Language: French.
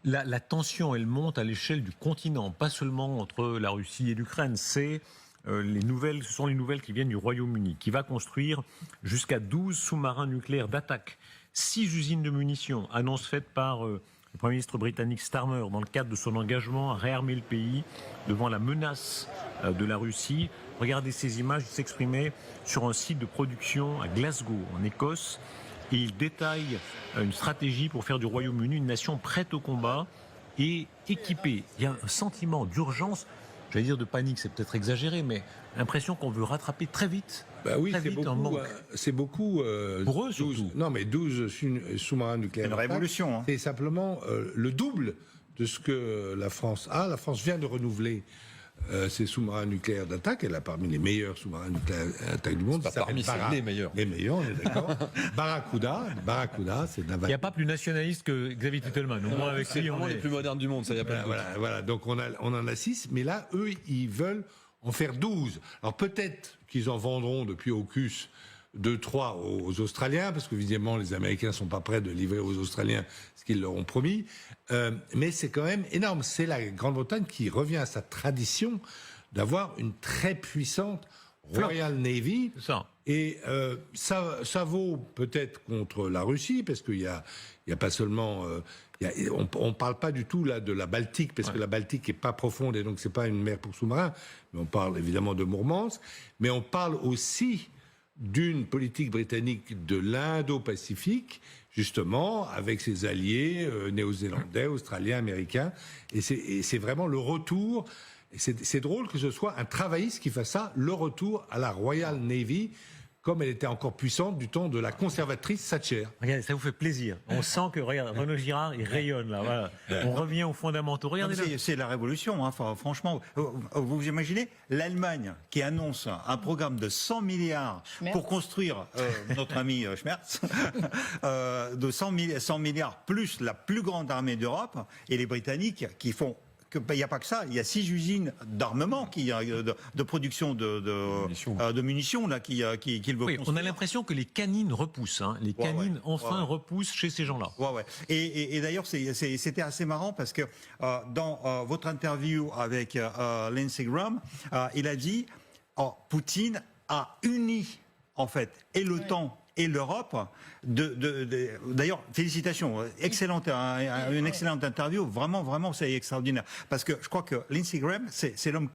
La tension, elle monte à l'échelle du continent, pas seulement entre la Russie et l'Ukraine. Ce sont les nouvelles qui viennent du Royaume-Uni, qui va construire jusqu'à 12 sous-marins nucléaires d'attaque, 6 usines de munitions, annonce faite par le Premier ministre britannique Starmer dans le cadre de son engagement à réarmer le pays devant la menace de la Russie. Regardez ces images, il s'exprimait sur un site de production à Glasgow, en Écosse. Et il détaille une stratégie pour faire du Royaume-Uni une nation prête au combat et équipée. Il y a un sentiment d'urgence, j'allais dire de panique, c'est peut-être exagéré, mais l'impression qu'on veut rattraper très vite. Bah oui, c'est beaucoup. Pour eux, surtout. Non, mais 12 sous-marins nucléaires. C'est une révolution. Hein. C'est simplement le double de ce que la France a. La France vient de renouveler ses sous-marins nucléaires d'attaque. Elle a parmi les meilleurs sous-marins nucléaires d'attaque du monde. C'est pas parmi, c'est les meilleurs. Les meilleurs, on est d'accord. Barracuda, c'est naval. Il n'y a pas plus nationaliste que Xavier Tuttelman. Au moins, avec c'est lui, vraiment les plus modernes du monde, ça y a pas de doute. Voilà. Donc on en a 6, mais là, eux, ils veulent en faire 12. Alors peut-être qu'ils en vendront depuis AUKUS 2-3 aux Australiens, parce que visiblement les Américains sont pas prêts de livrer aux Australiens ce qu'ils leur ont promis. Mais c'est quand même énorme. C'est la Grande-Bretagne qui revient à sa tradition d'avoir une très puissante Royal Navy. Ça. Et ça vaut peut-être contre la Russie, parce qu'il y a pas seulement... on parle pas du tout là de la Baltique, parce que la Baltique est pas profonde et donc c'est pas une mer pour sous-marins. Mais on parle évidemment de Mourmansk. Mais on parle aussi d'une politique britannique de l'Indo-Pacifique, justement, avec ses alliés néo-zélandais, australiens, américains. Et c'est vraiment le retour... Et c'est drôle que ce soit un travailliste qui fasse ça, le retour à la Royal Navy, comme elle était encore puissante du temps de la conservatrice Thatcher. Regardez, ça vous fait plaisir. On sent que, regarde, Renaud Girard, il rayonne là. Voilà. On revient aux fondamentaux. Regardez là. C'est la révolution. Hein. Enfin, franchement, vous imaginez l'Allemagne qui annonce un programme de 100 milliards pour construire notre ami Schmerz, de 100 milliards plus la plus grande armée d'Europe, et les Britanniques qui font... Il n'y a pas que ça, il y a 6 usines d'armement, de production de munitions là, qu'il veut construire. On a l'impression que les canines repoussent. Hein. Les canines repoussent chez ces gens-là. Ouais. Et d'ailleurs, c'était assez marrant parce que dans votre interview avec Lindsey Graham, il a dit Poutine a uni en fait et l'OTAN et l'Europe. D'ailleurs, félicitations, une excellente interview, vraiment, c'est extraordinaire. Parce que je crois que Lindsey Graham, c'est l'homme